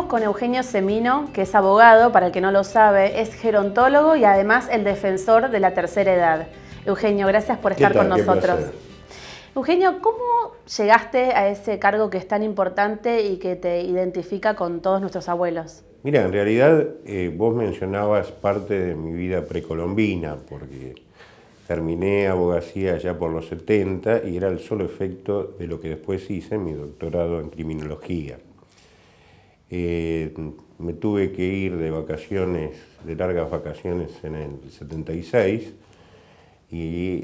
con Eugenio Semino, que es abogado, para el que no lo sabe, es gerontólogo y además el defensor de la tercera edad. Eugenio, gracias por estar con nosotros. Eugenio, ¿cómo llegaste a ese cargo que es tan importante y que te identifica con todos nuestros abuelos? Mira, en realidad vos mencionabas parte de mi vida precolombina, porque terminé abogacía ya por los 70 y era el solo efecto de lo que después hice en mi doctorado en criminología. Me tuve que ir de vacaciones, de largas vacaciones en el 76 y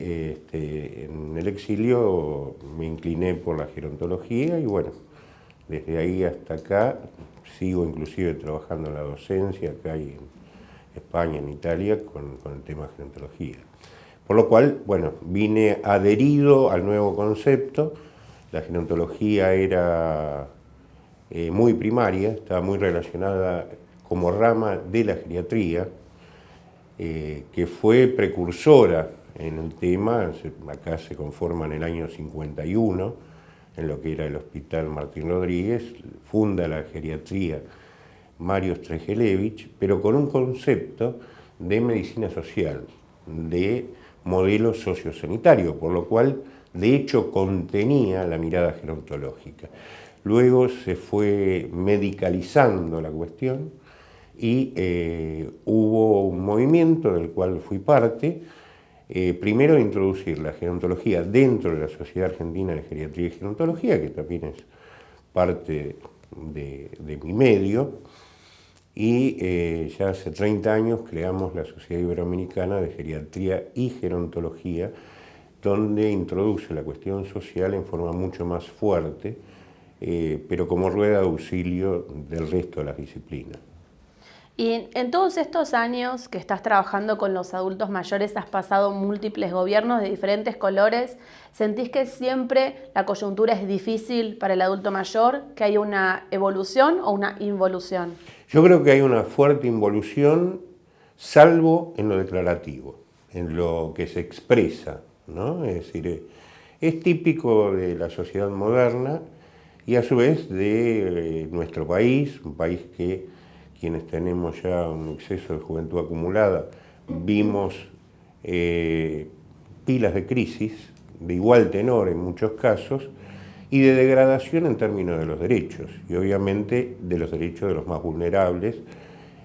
en el exilio me incliné por la gerontología y bueno, desde ahí hasta acá sigo inclusive trabajando en la docencia acá y en España, en Italia, con el tema de gerontología. Por lo cual, bueno, vine adherido al nuevo concepto. La gerontología era muy primaria, estaba muy relacionada como rama de la geriatría, que fue precursora en el tema. Acá se conforma en el año 51, en lo que era el Hospital Martín Rodríguez, funda la geriatría Mario Strejelevich, pero con un concepto de medicina social, de modelo sociosanitario, por lo cual de hecho contenía la mirada gerontológica. Luego se fue medicalizando la cuestión y hubo un movimiento del cual fui parte, primero de introducir la gerontología dentro de la Sociedad Argentina de Geriatría y Gerontología, que también es parte de mi medio, y ya hace 30 años creamos la Sociedad Iberoamericana de Geriatría y Gerontología, donde introduce la cuestión social en forma mucho más fuerte, pero como rueda de auxilio del resto de las disciplinas. Y en todos estos años que estás trabajando con los adultos mayores, has pasado múltiples gobiernos de diferentes colores. ¿Sentís que siempre la coyuntura es difícil para el adulto mayor, que hay una evolución o una involución? Yo creo que hay una fuerte involución, salvo en lo declarativo, en lo que se expresa, ¿no? Es decir, es típico de la sociedad moderna y a su vez de nuestro país, un país que quienes tenemos ya un exceso de juventud acumulada, vimos pilas de crisis, de igual tenor en muchos casos, y de degradación en términos de los derechos, y obviamente de los derechos de los más vulnerables,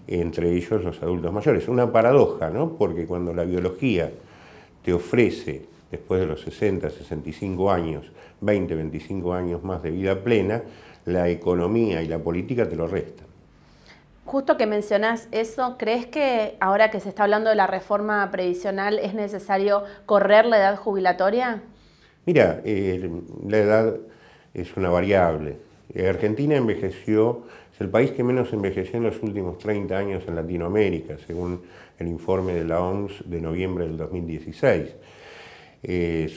entre ellos los adultos mayores. Una paradoja, ¿no? Porque cuando la biología te ofrece, después de los 60, 65 años, 20, 25 años más de vida plena, la economía y la política te lo restan. Justo que mencionás eso, ¿crees que ahora que se está hablando de la reforma previsional es necesario correr la edad jubilatoria? Mira, la edad es una variable. Argentina envejeció, es el país que menos envejeció en los últimos 30 años en Latinoamérica, según el informe de la OMS de noviembre del 2016.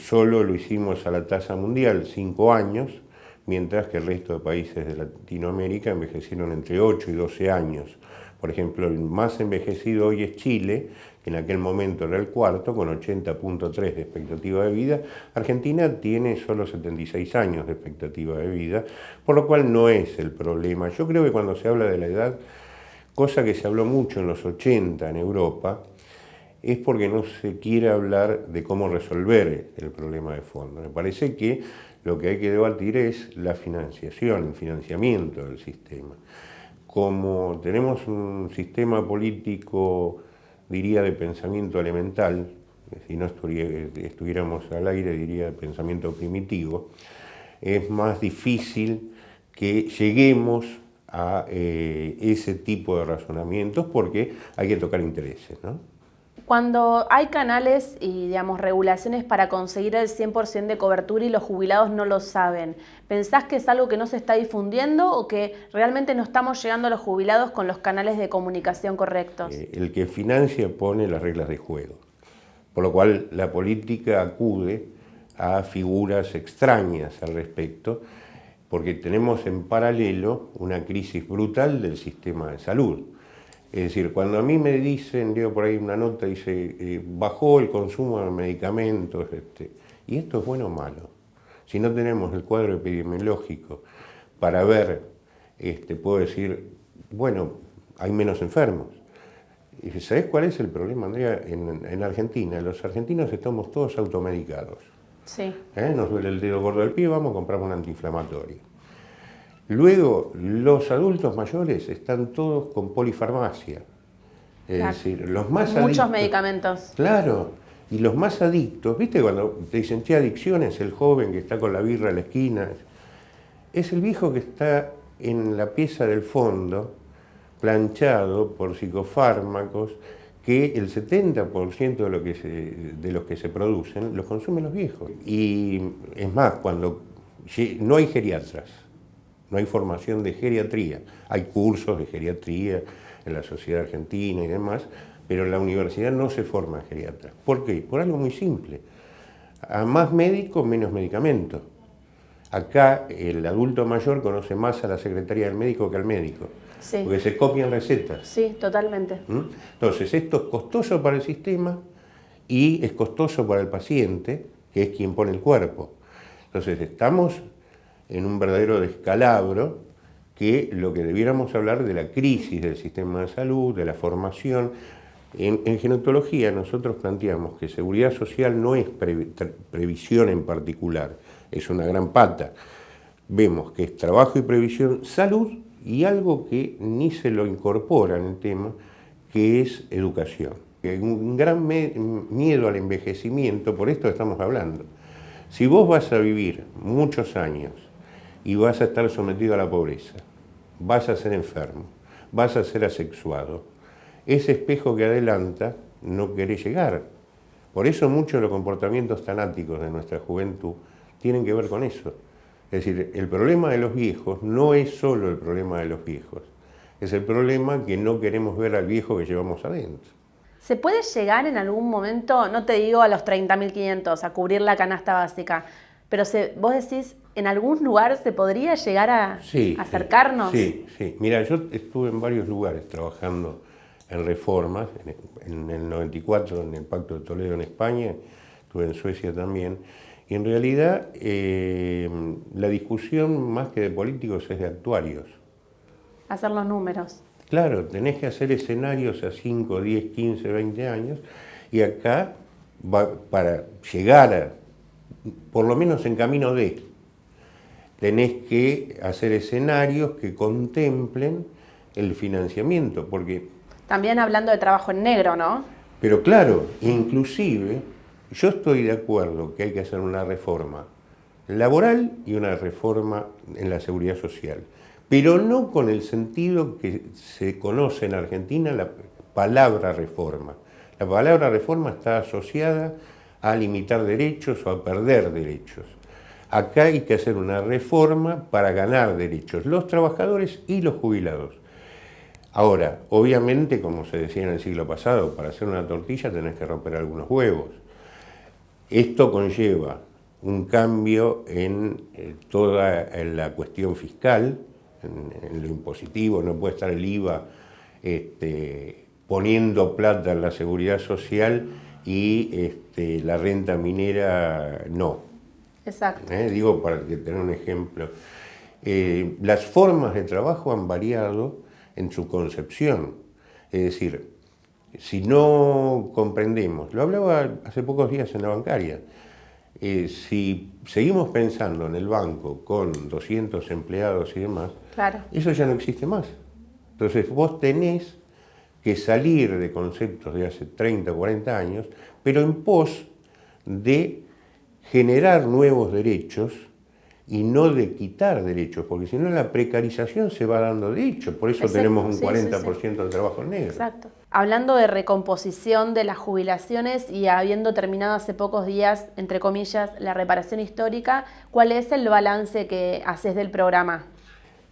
Solo lo hicimos a la tasa mundial, 5 años, mientras que el resto de países de Latinoamérica envejecieron entre 8 y 12 años. Por ejemplo, el más envejecido hoy es Chile, que en aquel momento era el cuarto, con 80.3 de expectativa de vida. Argentina tiene solo 76 años de expectativa de vida, por lo cual no es el problema. Yo creo que cuando se habla de la edad, cosa que se habló mucho en los 80 en Europa, es porque no se quiere hablar de cómo resolver el problema de fondo. Me parece que lo que hay que debatir es la financiación, el financiamiento del sistema. Como tenemos un sistema político, diría, de pensamiento elemental, si no estuviéramos al aire, diría de pensamiento primitivo, es más difícil que lleguemos a ese tipo de razonamientos porque hay que tocar intereses, ¿no? Cuando hay canales y, digamos, regulaciones para conseguir el 100% de cobertura y los jubilados no lo saben, ¿pensás que es algo que no se está difundiendo o que realmente no estamos llegando a los jubilados con los canales de comunicación correctos? El que financia pone las reglas de juego, por lo cual la política acude a figuras extrañas al respecto, porque tenemos en paralelo una crisis brutal del sistema de salud. Es decir, cuando a mí me dicen, leo por ahí una nota, dice, bajó el consumo de medicamentos, ¿y esto es bueno o malo? Si no tenemos el cuadro epidemiológico para ver, puedo decir, bueno, hay menos enfermos. ¿Y sabés cuál es el problema, Andrea? En Argentina, los argentinos estamos todos automedicados. Sí. Nos duele el dedo gordo del pie, vamos a comprar un antiinflamatorio. Luego, los adultos mayores están todos con polifarmacia. Es decir, los más adictos. Muchos medicamentos. Claro, y los más adictos, ¿viste cuando te dicen, che, adicciones? El joven que está con la birra en la esquina. Es el viejo que está en la pieza del fondo, planchado por psicofármacos, que el 70% de los que se producen los consumen los viejos. Y es más, cuando no hay geriatras, no hay formación de geriatría, hay cursos de geriatría en la sociedad argentina y demás, pero en la universidad no se forman geriatras. ¿Por qué? Por algo muy simple. A más médicos, menos medicamentos. Acá el adulto mayor conoce más a la secretaría del médico que al médico. Sí. Porque se copian recetas. Sí, totalmente. Entonces, esto es costoso para el sistema y es costoso para el paciente, que es quien pone el cuerpo. Entonces, estamos en un verdadero descalabro, que lo que debiéramos hablar de la crisis del sistema de salud, de la formación. En gerontología nosotros planteamos que seguridad social no es previsión en particular, es una gran pata. Vemos que es trabajo y previsión, salud y algo que ni se lo incorpora en el tema, que es educación. Hay un gran miedo al envejecimiento, por esto estamos hablando. Si vos vas a vivir muchos años y vas a estar sometido a la pobreza, vas a ser enfermo, vas a ser asexuado, ese espejo que adelanta no querés llegar. Por eso muchos de los comportamientos tanáticos de nuestra juventud tienen que ver con eso. Es decir, el problema de los viejos no es solo el problema de los viejos, es el problema que no queremos ver al viejo que llevamos adentro. ¿Se puede llegar en algún momento, no te digo a los 30.500, a cubrir la canasta básica, pero vos decís, en algún lugar se podría llegar a acercarnos? Sí. Mira, yo estuve en varios lugares trabajando en reformas, en el 94 en el Pacto de Toledo en España, estuve en Suecia también, y en realidad la discusión más que de políticos es de actuarios. Hacer los números. Claro, tenés que hacer escenarios a 5, 10, 15, 20 años, y acá, para llegar a, por lo menos en camino de, tenés que hacer escenarios que contemplen el financiamiento, porque... También hablando de trabajo en negro, ¿no? Pero claro, inclusive, yo estoy de acuerdo que hay que hacer una reforma laboral y una reforma en la seguridad social, pero no con el sentido que se conoce en Argentina la palabra reforma. La palabra reforma está asociada a limitar derechos o a perder derechos. Acá hay que hacer una reforma para ganar derechos, los trabajadores y los jubilados. Ahora, obviamente, como se decía en el siglo pasado, para hacer una tortilla tenés que romper algunos huevos. Esto conlleva un cambio en toda la cuestión fiscal, en lo impositivo, no puede estar el IVA poniendo plata en la seguridad social y la renta minera no. Exacto. Digo, para que tener un ejemplo. Las formas de trabajo han variado en su concepción. Es decir, si no comprendemos, lo hablaba hace pocos días en la bancaria, si seguimos pensando en el banco con 200 empleados y demás, claro, eso ya no existe más. Entonces vos tenés que salir de conceptos de hace 30 o 40 años, pero en pos de generar nuevos derechos y no de quitar derechos, porque si no la precarización se va dando de hecho, por eso tenemos un 40% del trabajo negro. Exacto. Hablando de recomposición de las jubilaciones y habiendo terminado hace pocos días, entre comillas, la reparación histórica, ¿cuál es el balance que haces del programa?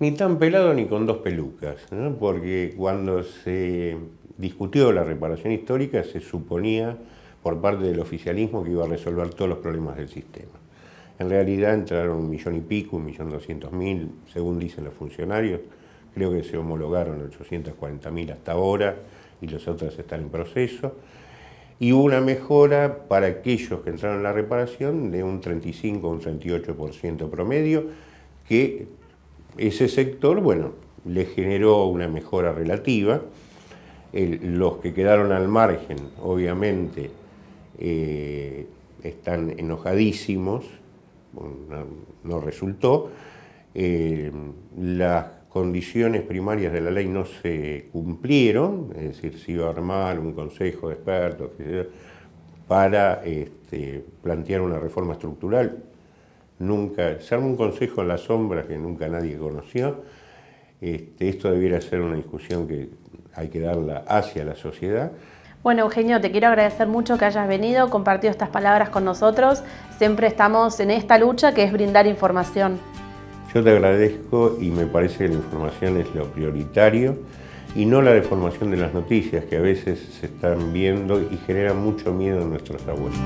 Ni tan pelado ni con dos pelucas, ¿no? Porque cuando se discutió la reparación histórica se suponía por parte del oficialismo que iba a resolver todos los problemas del sistema. En realidad entraron 1.000.000 y pico, 1.200.000, según dicen los funcionarios. Creo que se homologaron 840.000 hasta ahora y las otras están en proceso. Y hubo una mejora para aquellos que entraron en la reparación de un 35 o un 38% promedio, que ese sector, bueno, le generó una mejora relativa. Los que quedaron al margen, obviamente, están enojadísimos, no resultó. Las condiciones primarias de la ley no se cumplieron, es decir, se iba a armar un consejo de expertos para plantear una reforma estructural. Nunca, se armó un consejo en la sombra que nunca nadie conoció. Esto debiera ser una discusión que hay que darla hacia la sociedad. Bueno, Eugenio, te quiero agradecer mucho que hayas venido, compartido estas palabras con nosotros. Siempre estamos en esta lucha que es brindar información. Yo te agradezco y me parece que la información es lo prioritario y no la deformación de las noticias que a veces se están viendo y generan mucho miedo en nuestros abuelos.